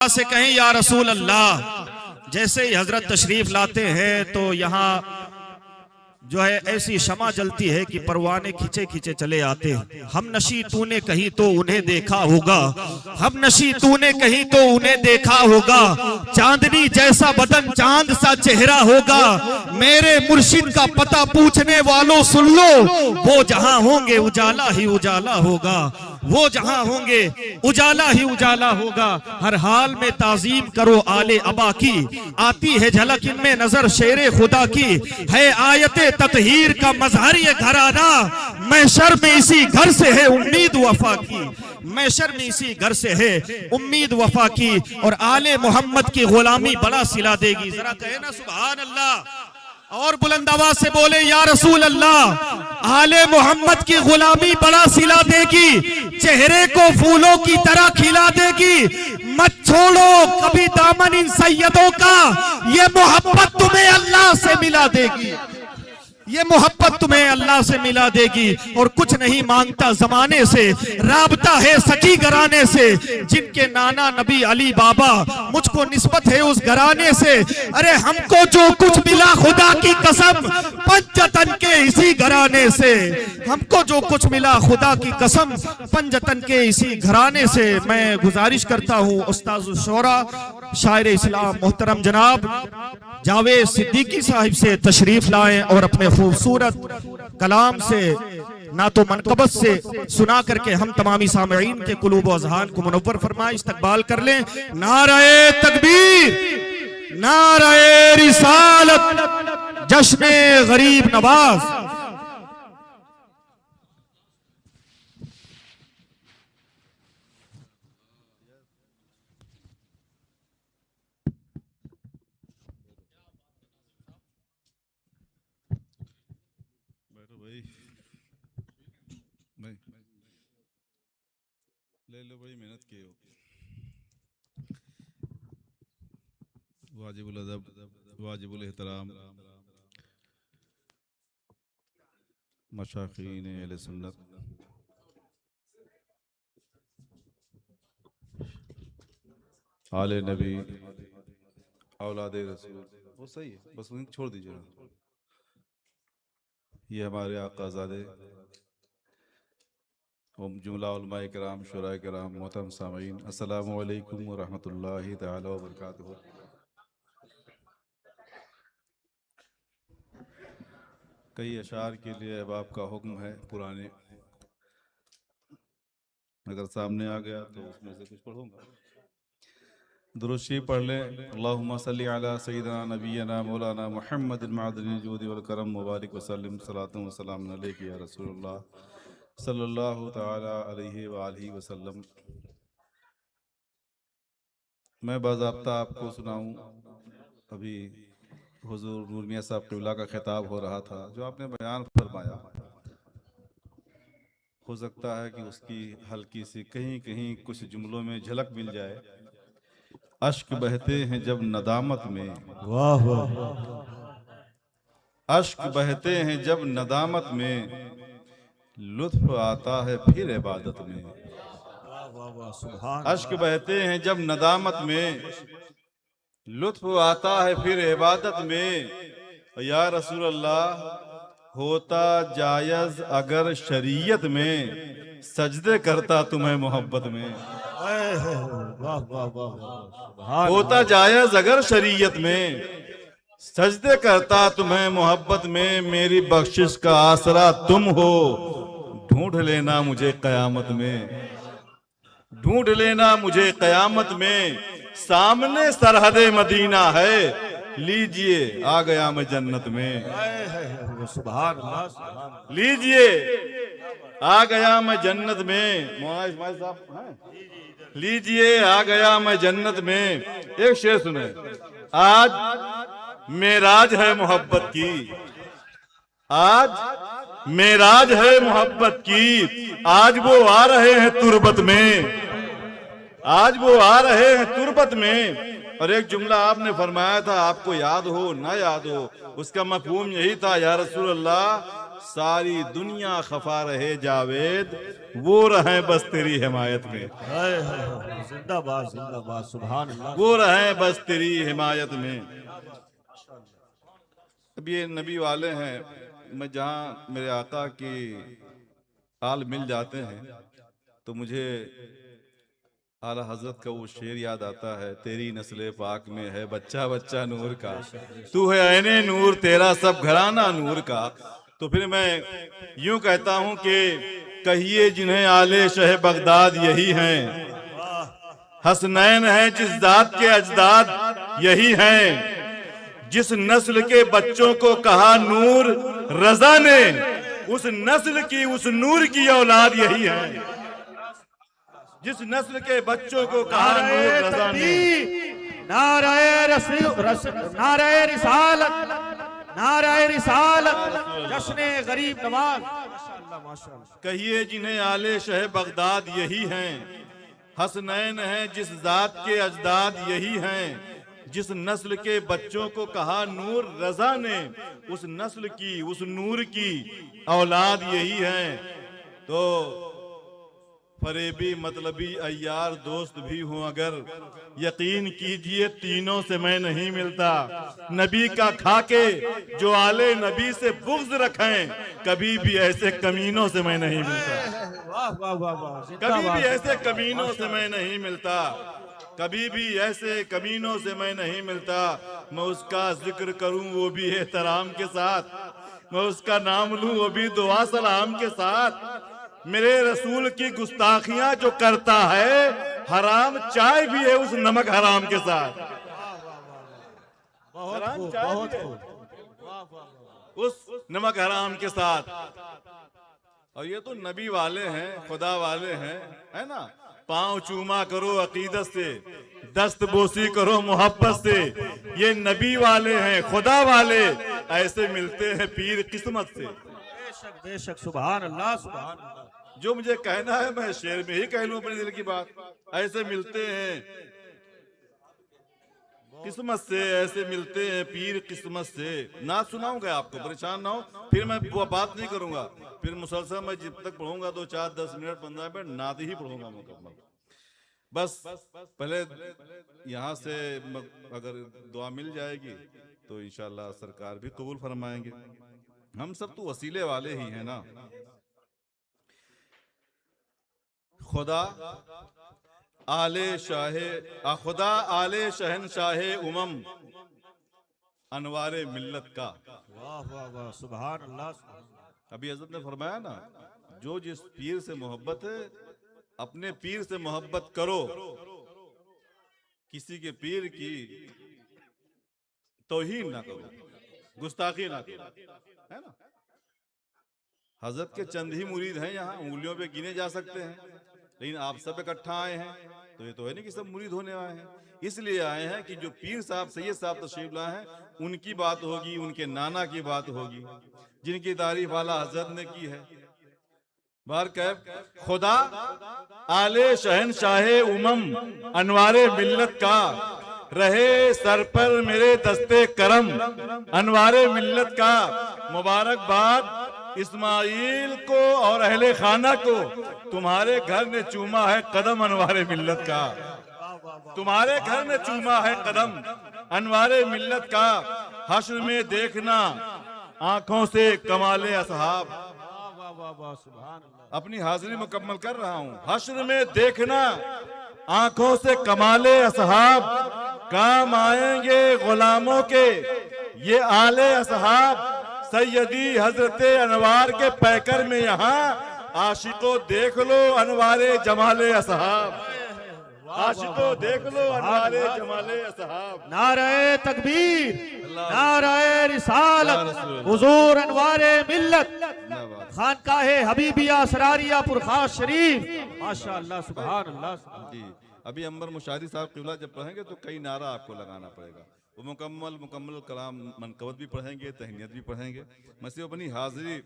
आवाज से कहें या रसूल अल्लाह। जैसे ही हजरत तशरीफ लाते हैं तो यहाँ जो है ऐसी शमा जलती है कि परवाने खींचे खींचे चले आते हैं। हम नशी तूने कहीं तो उन्हें देखा होगा, हम नशी तूने कहीं तो उन्हें देखा होगा, चांदनी जैसा बदन चांद सा चेहरा होगा, मेरे मुर्शिद का पता पूछने वालों सुन लो, वो जहां होंगे उजाला ही उजाला होगा, वो जहां होंगे उजाला ही उजाला होगा। हर हाल में ताजीम करो आले अबा की, आती है झलक इनमें नजर शेरे खुदा की, है आयते ततहीर का मजहर ये घराना, महशर में इसी घर से है उम्मीद वफा की, महशर में इसी घर से है उम्मीद वफा की, और आले मोहम्मद की गुलामी बड़ा सिला देगी। जरा कहे ना सुभान अल्लाह, और बुलंद आवाज से बोले या रसूल अल्लाह। आले मोहम्मद की गुलामी बड़ा सिला देगी, चेहरे को फूलों की तरह खिला देगी, मत छोड़ो कभी दामन इन सैयदों का, ये मोहब्बत तुम्हें अल्लाह से मिला देगी, ये मोहब्बत तुम्हें अल्लाह से मिला देगी। और कुछ नहीं मांगता जमाने से, राबता है सची घराने से, जिनके नाना नबी अली बाबा, मुझको निस्बत है उस घराने से। अरे हमको जो कुछ मिला खुदा की कसम, पंजतन के इसी घराने से, हमको जो कुछ मिला खुदा की कसम, पंजतन के इसी घराने से। मैं गुजारिश करता हूँ उस्ताद शोरा शायर इस्लाम मोहतरम जनाब जावेद सिद्दीकी साहिब से तशरीफ लाएं और अपने खूबसूरत कलाम से ना तो मनकबत से सुना करके हम तमामी सामईन के कुलूब अज़हान को मुनव्वर फरमाए, इस्तकबाल कर लें। नारे तकबीर, नारे रिसालत, जश्न गरीब नवाज। ले लो, बड़ी मेहनत की हो। वाजिबुल अदब, वाजिबुल एहतराम मशाखीन अहले सुन्नत, आले नबी, औलादे रसूल, वो सही है, बस उन्हें छोड़ दीजिए ना। ये हमारे आकाज़ादे जुमला उलमा किराम, शुरा किराम, मोहतरम सामीन, अस्सलामु अलैकुम व रहमतुल्लाहि तआला व बरकातुहू। कई अशार के लिए अब आपका हुक्म है पुराने, अगर सामने आ गया तो उसमें से कुछ पढ़ूंगा। दुरूशी पढ़ लें। अल्लाहुम्मा सल्ली अला सय्यिदना नबियना मौलाना मुहम्मदिन मअदनिल जूदि वल करम मुबारक वसल्लम सलातु व सलाम अलैका या रसूलल्लाह सल्लल्लाहु तआला अलैहि व आलिहि वसल्लम। मैं बाज़ाब्ता आपको सुनाऊं, अभी हुजूर नूर मियां साहब क़िबला का खिताब हो रहा था, जो आपने बयान फरमाया, हो सकता है कि उसकी हल्की सी कहीं कहीं कुछ जुमलों में झलक मिल जाए। अश्क बहते हैं जब नदामत में, वाह वाह, अश्क बहते हैं जब नदामत में, लुत्फ आता है फिर इबादत में। अश्क बहते हैं जब नदामत में, लुत्फ आता है फिर इबादत में। या रसूल अल्लाह, होता जायज अगर शरीयत में, सजदे करता तुम्हें मोहब्बत में। होता जायज अगर शरीयत में, सजदे करता तुम्हें मोहब्बत में। मेरी बख्शिश का आसरा तुम हो, ढूंढ लेना मुझे कयामत में, ढूंढ लेना मुझे कयामत में। सामने सरहदे मदीना है, लीजिए आ गया मैं जन्नत में। सुभान अल्लाह, लीजिए आ गया मैं जन्नत में। लीजिए आ गया मैं जन्नत में। एक शेर सुने। आज मेराज है मोहब्बत की, आज मेराज है मोहब्बत की। आज वो आ रहे हैं तुरबत में, आज वो आ रहे हैं तुरबत में। और एक जुमला आपने फरमाया था, आपको याद हो ना याद हो, उसका मफहूम यही था, या रसूल अल्लाह सारी दुनिया खफा रहे जावेद, वो रहे बस तेरी हिमायत में। जिंदाबाद जिंदाबाद, सुभान अल्लाह। वो रहे बस तेरी हिमायत में। अब ये नबी वाले हैं, मैं जहाँ मेरे आका की हाल मिल जाते हैं तो मुझे आला हजरत का वो शेर याद आता है, तेरी नस्ल पाक में है बच्चा बच्चा नूर का, तू है ऐने नूर तेरा सब घराना नूर का। तो फिर मैं यूं कहता हूं कि कहिए जिन्हें आले शह बगदाद यही हैं, हसनैन है जिस जात के अजदाद यही हैं, जिस नस्ल के बच्चों को कहा नूर रजा ने, उस नस्ल की उस नूर की औलाद यही है। जिस नस्ल के बच्चों को कहा नूर रजा ने। नाराए रिसालत, नाराए रिसालत, जश्न गरीब नवाज। माशाअल्लाह माशाअल्लाह। कहिए जिन्हें आले शह बगदाद यही हैं, हसनैन है जिस जात के अजदाद यही हैं, जिस नस्ल के बच्चों को कहा नूर रजा ने, उस नस्ल की उस नूर की औलाद यही है। तो फरेबी मतलबी अय्यार दोस्त भी हूं अगर, यकीन कीजिए तीनों से मैं नहीं मिलता। नबी का खाके जो आले नबी से बुग़्ज़ रखें, कभी भी ऐसे कमीनों से मैं नहीं मिलता। वाह वाह वाह वाह, कभी भी ऐसे कमीनों से मैं नहीं मिलता, कभी भी ऐसे कमीनों से मैं नहीं मिलता। मैं उसका जिक्र करूं वो भी एहतराम के साथ, मैं उसका नाम लूं वो भी दुआ सलाम के साथ। मेरे रसूल की गुस्ताखियां जो करता है, हराम चाय भी है उस नमक हराम के साथ। बहुत बहुत उस नमक हराम के साथ। और ये तो नबी वाले हैं, खुदा वाले हैं, है ना। पांव चूमा करो अकीदत से, दस्त बोसी करो मोहब्बत से। ये नबी वाले हैं, खुदा वाले, ऐसे मिलते हैं पीर किस्मत से। बेशक बेशक, सुभान अल्लाह सुभान अल्लाह। जो मुझे कहना है मैं शेर में ही कह लूं अपने दिल की बात। ऐसे मिलते हैं किस्मत से, ऐसे मिलते हैं पीर किस्मत से। ना सुनाऊंगा आपको, परेशान ना हो, फिर मैं वो बात नहीं करूंगा। फिर मुसलसल मैं जब तक पढ़ूंगा 2 4 10 मिनट 15 मिनट नात ही पढ़ूंगा मुकम्मल। बस पहले यहाँ से अगर दुआ मिल जाएगी तो इंशाल्लाह सरकार भी कबूल फरमाएंगे। हम सब तो वसीले वाले ही हैं ना। खुदा आले शाहे खुदा आले शहनशाहे उमम अनवारे मिल्लत का। वाह वाह वाह, सुभान अल्लाह। अभी हज़रत ने फरमाया ना, जो जिस पीर से मोहब्बत है अपने पीर से मोहब्बत करो, किसी के पीर की तौहीन ना करो, गुस्ताखी ना करो, है ना। हजरत के चंद ही मुरीद हैं यहाँ, उंगलियों पे गिने जा सकते हैं, लेकिन आप सब इकट्ठा आए हैं तो ये तो है नहीं कि सब मुरीद होने आए हैं। इसलिए आए हैं कि जो पीर साहब सैयद साहब तशरीफ लाए हैं उनकी बात होगी, उनके नाना की बात होगी, जिनकी तारीफ आला हजरत ने की है। बार कह खुदा आले शहनशाहे उमम अनवारे मिल्लत का, रहे सर पर मेरे दस्ते करम अनवारे मिल्लत का। मुबारकबाद इस्माइल को और अहले खाना को, तुम्हारे घर ने चूमा है कदम अनवारे मिल्लत का। तुम्हारे घर ने चूमा है कदम अनवारे मिल्लत का। हश्र में देखना आंखों से कमाले असहाब। अपनी हाजिरी मुकम्मल कर रहा हूँ। हश्र में देखना आंखों से कमाले असहाब, काम आएंगे गुलामों के ये आले असहाब। सैयदी हजरते अनवार के पैकर में यहाँ आशिको देख लो अनवारे जमाले असहाब। आशिको देख लो अनवारे जमाले असहाब। नारे तकबीर, नारे रिसालत, हुजूर अनवारे मिल्लत, खानकाहे हबीबिया सरारिया पुरखास शरीफ। माशाअल्लाह, सुभान अल्लाह जी। अभी अंबर मुशारी साहब क़िबला जब पढ़ेंगे तो कई नारा आपको लगाना पड़ेगा। वो मुकम्मल कलाम मनकबत भी पढ़ेंगे, तहनीयत भी पढ़ेंगे। मैं सिर्फ अपनी हाजिरी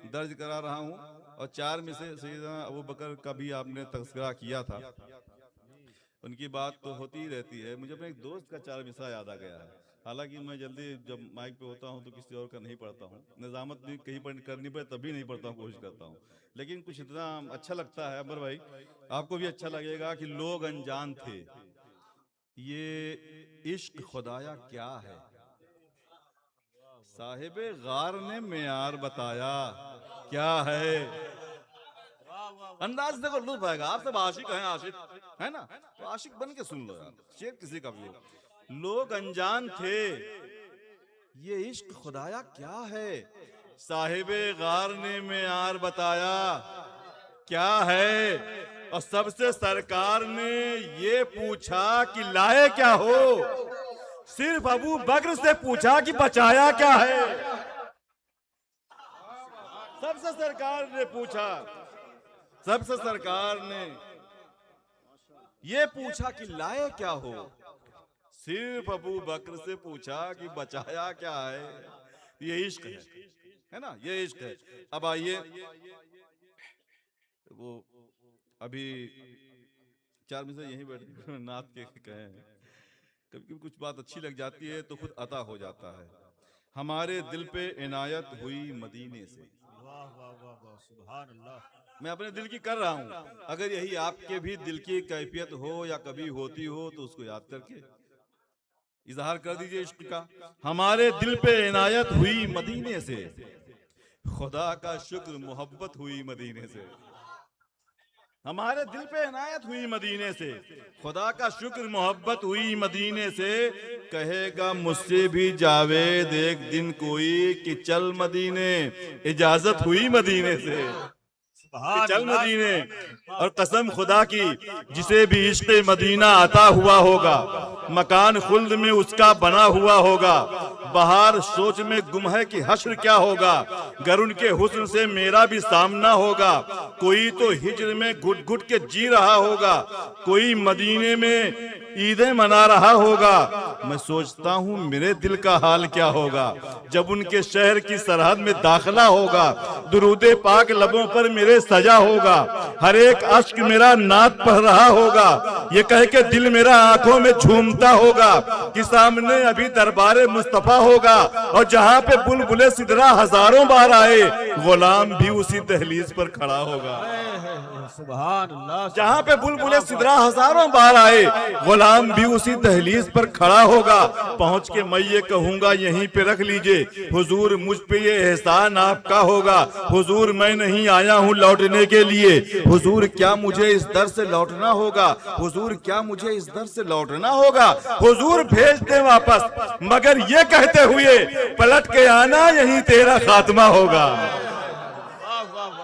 दर्ज करा रहा हूँ। और 4 में से सैयदना अबू बकर का भी आपने तज़किरा किया था। उनकी बात तो होती ही रहती है। मुझे अपने एक दोस्त का चार मिसरा याद आ गया है। हालांकि मैं जल्दी जब माइक पे होता हूं तो किसी और का नहीं पढ़ता हूं, निजामत भी कहीं पर करनी पड़े तभी नहीं पढ़ता हूं, कोशिश करता हूं। लेकिन कुछ इतना अच्छा लगता है अमर भाई, आपको भी अच्छा लगेगा कि लोग अनजान थे, ये इश्क खुदाया क्या है, साहिबे गार ने मेयार बताया क्या है। अंदाज देखो, लुत्फ आएगा। आप सब आशिक हैं, आशिक है ना, तो आशिक बन के सुन लो यार, शेर किसी का भी हो। लोग अनजान थे, ये इश्क खुदाया क्या है, साहिबे गार ने मेयार बताया क्या है। और सबसे सरकार ने ये पूछा कि लाए क्या हो, सिर्फ अबू बकर से पूछा कि बचाया क्या है। सबसे सरकार ने पूछा, सबसे सरकार ने ये पूछा कि लाए क्या हो, सिर्फ अबू बकर से पूछा कि बचाया क्या है। ये इश्क है ना, ये इश्क है। अब आइए, वो अभी चार में से यहीं बैठे नाथ के कहे हैं, कभी कभी कुछ बात अच्छी लग जाती है तो खुद अता हो जाता है। हमारे दिल पे इनायत हुई मदीने से। वाह वाह वाह वाह, सुभान अल्लाह। मैं अपने दिल की कर रहा हूं, अगर यही आपके भी दिल की कैफियत हो या कभी होती हो तो उसको याद करके इजहार कर दीजिए इश्क का। हमारे दिल पे इनायत हुई मदीने से, खुदा का शुक्र मोहब्बत हुई मदीने से। हमारे दिल पे इनायत हुई मदीने से, खुदा का शुक्र मोहब्बत हुई मदीने से। कहेगा मुझसे भी जावेद एक दिन कोई कि चल मदीने, इजाजत हुई मदीने से, चल मदीने। और कसम खुदा की, जिसे भी इश्क मदीना अता हुआ होगा, मकान खुल्द में उसका बना हुआ होगा। बहार सोच में गुम है कि हश्र क्या होगा, गर उनके हुस्न से मेरा भी सामना होगा। कोई तो हिज्र में घुट घुट के जी रहा होगा, कोई मदीने में ईदें मना रहा होगा। मैं सोचता हूँ मेरे दिल का हाल क्या होगा, जब उनके शहर की सरहद में दाखिला होगा। दुरूदे पाक लबों पर मेरे सजा होगा, हर एक अश्क मेरा नात पढ़ रहा होगा। ये कह के दिल मेरा आंखों में झूमता होगा कि सामने अभी दरबारे मुस्तफा होगा। और जहाँ पे बुलबुले सिदरा हजारों बार आए, गुलाम भी उसी दहलीज पर खड़ा होगा। सुभान अल्लाह। जहाँ पे बुलबुले सिदरा हजारों बार आए, गुलाम भी उसी दहलीज पर खड़ा होगा। पहुँच के मैं ये कहूँगा यहीं पे रख लीजिए, हुजूर मुझ पे ये एहसान आपका होगा। हुजूर मैं नहीं आया हूँ लौटने के लिए, हुजूर क्या मुझे इस दर से लौटना होगा, हुजूर क्या मुझे इस दर से लौटना होगा। हुजूर भेज दे वापस, मगर ये कहते हुए पलट के आना, यहीं तेरा खात्मा होगा।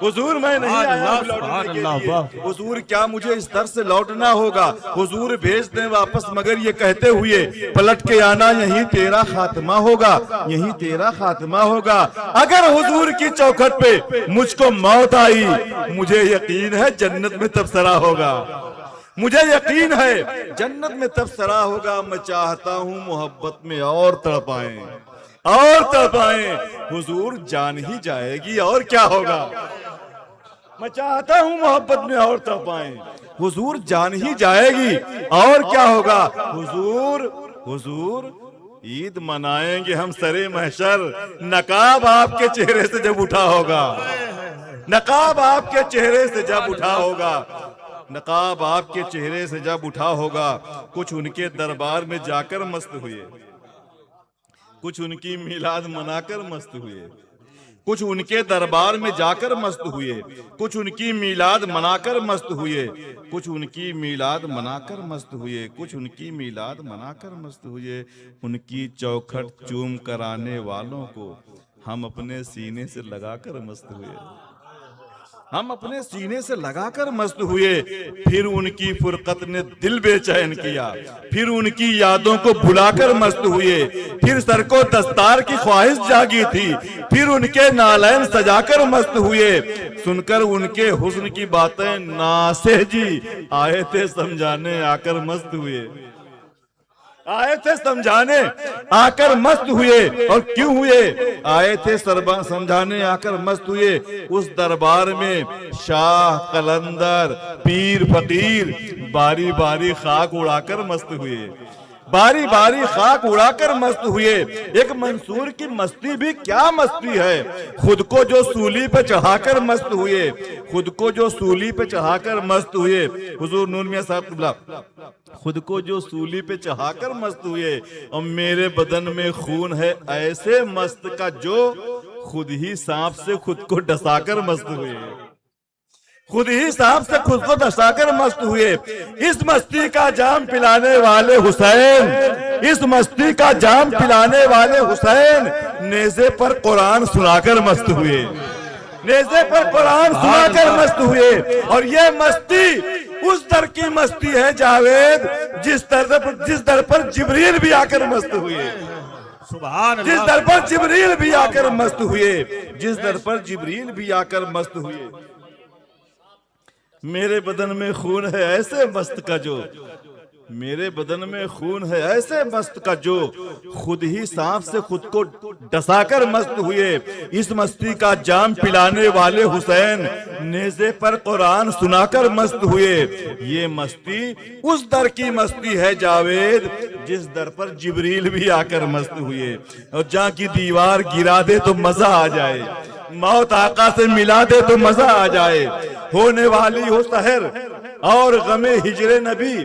हुजूर मैं नहीं आया हूं लौटने के लिए, हुजूर क्या मुझे इस दर से लौटना होगा। हुजूर भेज दें वापस, मगर ये कहते हुए पलट के आना, यहीं तेरा खात्मा होगा, यहीं तेरा खात्मा होगा। अगर हुजूर की चौखट पे मुझको मौत आई, मुझे यकीन है जन्नत में तबसरा होगा, मुझे यकीन है जन्नत में तबसरा होगा। मैं चाहता हूँ मोहब्बत में और तड़पाएं, और तड़पाएं। हुजूर जान ही जाएगी और क्या होगा। मैं चाहता हूँ मोहब्बत में और तड़पाएं, हुजूर जान ही जाएगी और क्या होगा। हुजूर हुजूर ईद मनाएंगे हम सरे महशर, नकाब आपके चेहरे से जब उठा होगा, नकाब आपके चेहरे से जब उठा होगा, नकाब आपके चेहरे से जब उठा होगा। कुछ उनके दरबार में जाकर मस्त हुए, कुछ उनकी मिलाद मनाकर मस्त हुए, कुछ उनके दरबार में जाकर मस्त हुए, कुछ उनकी मिलाद मनाकर मस्त हुए, कुछ उनकी मिलाद मनाकर मस्त हुए, कुछ उनकी मिलाद मनाकर मस्त हुए। उनकी चौखट चूम कराने वालों को हम अपने सीने से लगाकर मस्त हुए, हम अपने सीने से लगाकर मस्त हुए। फिर उनकी फुरकत ने दिल बेचैन किया, फिर उनकी यादों को भुलाकर मस्त हुए। फिर सर को दस्तार की ख्वाहिश जागी थी, फिर उनके नालैन सजाकर मस्त हुए। सुनकर उनके हुस्न की बातें नासेह जी आए थे समझाने, आकर मस्त हुए। आए थे समझाने आकर मस्त हुए, और क्यों हुए? आए थे समझाने आकर मस्त हुए। उस दरबार में शाह कलंदर पीर फकीर बारी बारी खाक उड़ाकर मस्त हुए, बारी बारी खाक उड़ाकर मस्त हुए। एक मंसूर की मस्ती भी क्या मस्ती है, खुद को जो सूली पे चढ़ाकर मस्त हुए, खुद को जो सूली पे चढ़ाकर मस्त हुए। हुजूर नूर मियां साहब क़िबला खुद को जो सूली पे चढ़ाकर मस्त हुए, और मेरे बदन में खून है ऐसे मस्त का जो खुद ही सांप से खुद को डसाकर मस्त हुए, खुद ही सांप से खुद को डसाकर मस्त हुए। इस मस्ती का जाम पिलाने वाले हुसैन, इस मस्ती का जाम पिलाने वाले हुसैन नेज़े पर कुरान सुनाकर मस्त हुए, नेज़े पर कुरान सुनाकर मस्त हुए। और ये मस्ती उस दर की मस्ती है जावेद, जिस दर पर जिब्रील भी आकर मस्त हुए, सुभान जिस दर पर जिब्रील भी आकर मस्त हुए, जिस दर पर जिब्रील भी आकर मस्त हुए। मेरे बदन में खून है ऐसे मस्त का जो, मेरे बदन में खून है ऐसे मस्त का जो खुद ही सांप से खुद को डसाकर मस्त हुए। इस मस्ती का जाम पिलाने वाले हुसैन नेज़े पर कुरान सुनाकर मस्त हुए। ये मस्ती उस दर की मस्ती है जावेद, जिस दर पर जिब्रील भी आकर मस्त हुए। और जहाँ की दीवार गिरा दे तो मजा आ जाए, मौत आका से मिला दे तो मजा आ जाए। होने वाली हो सहर और गमे हिजरे नबी,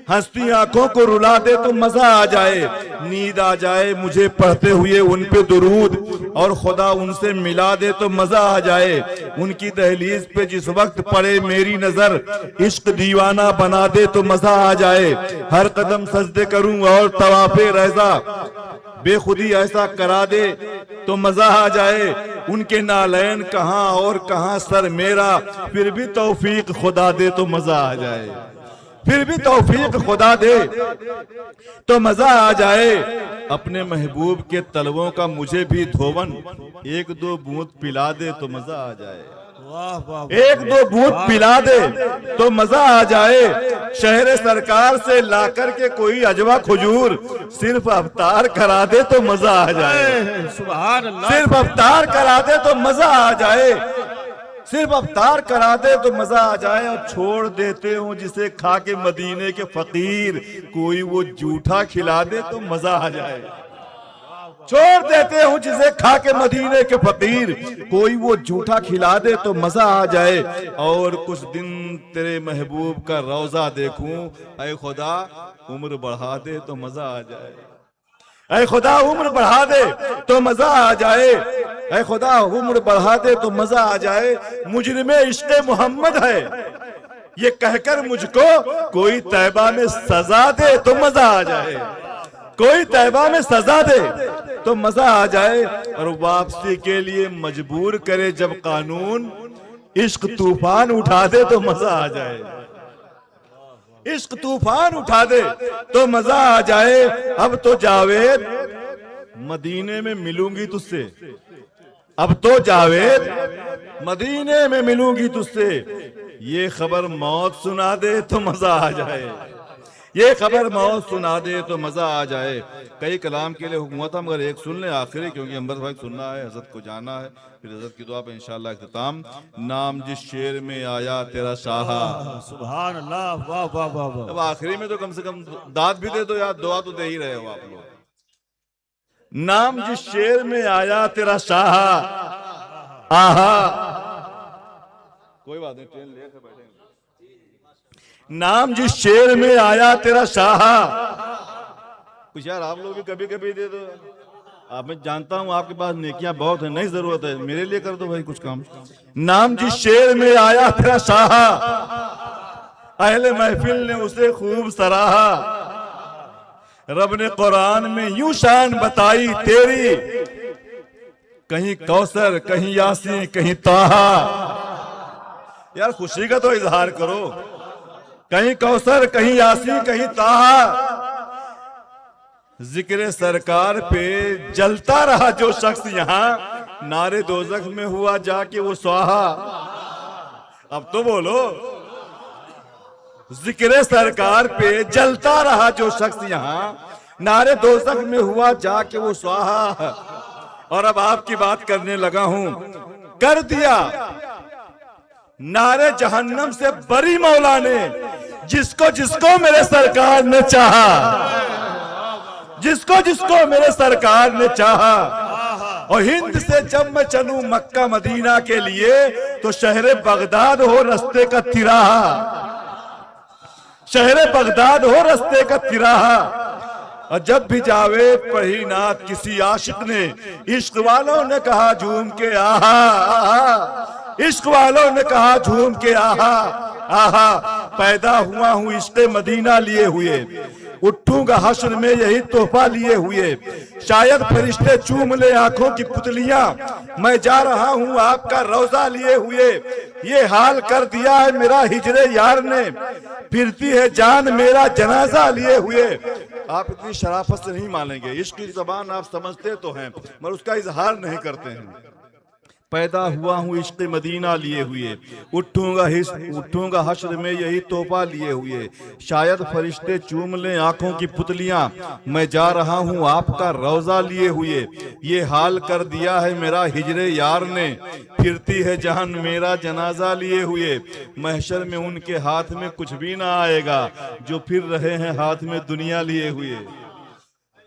हंसती आंखों को रुला दे तो मजा आ जाए। नींद आ जाए मुझे पढ़ते हुए उन पे दुरूद, और खुदा उनसे मिला दे तो मजा आ जाए। उनकी दहलीज पे जिस वक्त पड़े मेरी नजर, इश्क दीवाना बना दे तो मजा आ जाए। हर कदम सजदे करूं और तवाफे रज़ा, बेखुदी ऐसा करा दे तो मजा आ जाए। उनके नालैन कहां और कहां सर मेरा, फिर भी तौफीक खुदा दे तो मजा आ जाए, फिर भी तौफीक खुदा दे तो मजा आ जाए। अपने महबूब के तलवों का मुझे भी धोवन, एक दो बूंद पिला दे तो मजा आ जाए, वाह वाह, एक दो बूंद पिला दे तो मजा आ जाए। शहर सरकार से लाकर के कोई अजवा खजूर सिर्फ अवतार करा दे तो मजा आ जाए, सुभान अल्लाह, सिर्फ अवतार करा दे तो मजा आ जाए, सिर्फ अवतार करा दे तो मजा आ जाए। और छोड़ देते हो जिसे खा के मदीने के फकीर, कोई वो जूठा खिला दे तो मजा आ जाए। छोड़ देते हूँ जिसे खा के मदीने के फकीर, कोई वो जूठा खिला दे तो मजा आ जाए। और कुछ दिन तेरे महबूब का रोजा देखूं, ऐ खुदा उम्र बढ़ा दे तो मजा आ जाए, ऐ खुदा उम्र बढ़ा दे तो मजा आ जाए, ऐ खुदा उम्र बढ़ा दे तो मजा आ जाए। मुजरिमे इश्क़े मोहम्मद है ये कहकर मुझको कोई तैबा में सजा दे तो मजा आ जाए, कोई तैबा में सजा दे तो मजा आ जाए। और वापसी के लिए मजबूर करे जब कानून, इश्क तूफान उठा दे तो मजा आ जाए, इश्क तूफान उठा दे तो मजा आ जाए। अब तो जावेद मदीने में मिलूंगी तुझसे, अब तो जावेद मदीने में मिलूंगी तुझसे। ये खबर मौत सुना दे तो मजा आ जाए, ये खबर मौत सुना दे तो मजा आ जाए। कई कलाम के लिए हुकूमत हम अगर एक सुन लें आखिरी, क्योंकि अंबर भाई सुनना है, हजरत को जाना है, फिर हजरत की दुआ पे इंशाअल्लाह इख्तिताम। नाम जिस शेर में आया तेरा शाहा, सुभान अल्लाह, वाह वाह वाह वाह। अब आखिरी में तो कम से कम दाद भी दे दो यार, दुआ तो दे ही रहे हो आप लोग। नाम जिस शेर में आया तेरा शाहा, आहा, कोई बात नहीं, ट्रेन लेकर बैठेंगे। नाम जिस शेर में आया तेरा शाहा, कुछ यार आप लोग भी कभी कभी दे दो। आप, मैं जानता हूं आपके पास नेकियां बहुत है, नहीं जरूरत है, मेरे लिए कर दो भाई कुछ काम। नाम जिस शेर में आया तेरा शाहा, अहले महफिल ने उसे खूब सराहा। रब ने कुरान में यूं शान बताई तेरी, कहीं कौसर कहीं यासीन कहीं ताहा। यार खुशी का तो इजहार करो, कहीं कौसर कहीं यासीन कहीं ताहा। जिक्र सरकार पे जलता रहा जो शख्स यहाँ, नारे दोजख में हुआ जाके वो स्वाहा। अब तो बोलो, जिक्र सरकार पे जलता रहा जो शख्स यहाँ, नारे दोज़ख में हुआ जाके वो स्वाहा। और अब आपकी बात करने लगा हूं। कर दिया नारे जहन्नम से बरी मौला ने, जिसको जिसको मेरे सरकार ने चाहा, जिसको जिसको मेरे सरकार ने चाहा। और हिंद से जब मैं चलूं मक्का मदीना के लिए, तो शहर बगदाद हो रास्ते का तिराहा, शहर बगदाद हो रास्ते का तिराहा। और जब भी जावेद पढ़ी नात किसी आशिक ने, इश्क वालों ने कहा झूम के आहा आहा, इश्क वालों ने कहा झूम के आहा आहा। पैदा हुआ हूं इश्क मदीना लिए हुए, उठूंगा हश्र में यही तोहफा लिए हुए। शायद फरिश्ते चूम ले आंखों की पुतलियां, मैं जा रहा हूं आपका रोजा लिए हुए। ये हाल कर दिया है मेरा हिजरे यार ने, फिरती है जान मेरा जनाजा लिए हुए। आप इतनी शराफत से नहीं मानेंगे, इश्क की ज़बान आप समझते तो हैं मगर उसका इजहार नहीं करते हैं। पैदा हुआ हूँ इश्क मदीना लिए हुए, उठूंगा हश्र में यही तोहफा लिए हुए। शायद फरिश्ते चूम लें आंखों की पुतलियां, मैं जा रहा हूँ आपका रोजा लिए हुए। ये हाल कर दिया है मेरा हिजरे यार ने, फिरती है जान मेरा जनाजा लिए हुए। महशर में उनके हाथ में कुछ भी ना आएगा, जो फिर रहे हैं हाथ में दुनिया लिए हुए।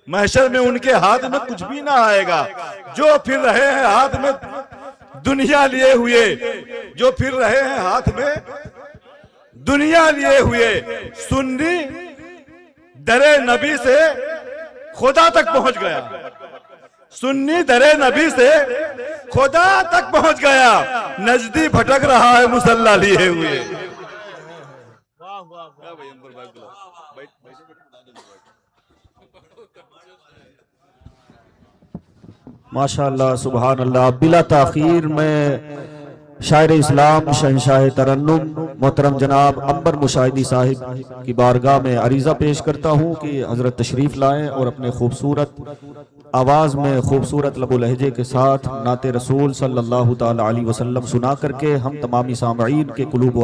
महशर में उनके हाथ में कुछ भी ना आएगा, जो फिर रहे हैं हाथ में दुनिया लिए हुए, जो फिर रहे हैं हाथ में दुनिया लिए हुए। सुन्नी दरे नबी से खुदा तक पहुंच गया, सुन्नी दरे नबी से खुदा तक पहुंच गया। नजदी भटक रहा है मुसल्ला लिए हुए। माशाअल्लाह सुभान अल्लाह। बिला ताखीर में शायर इस्लाम शहंशाह तरन्नुम मोहतरम जनाब अंबर मुशाहिदी साहिब की बारगाह में अरीज़ा पेश करता हूँ कि हजरत तशरीफ लाएं और अपने खूबसूरत आवाज़ में खूबसूरत लबो लहजे के साथ नाते रसूल सल्लल्लाहु ताला अलैहि वसल्लम सुना करके हम तमामी सामईन के कुलूब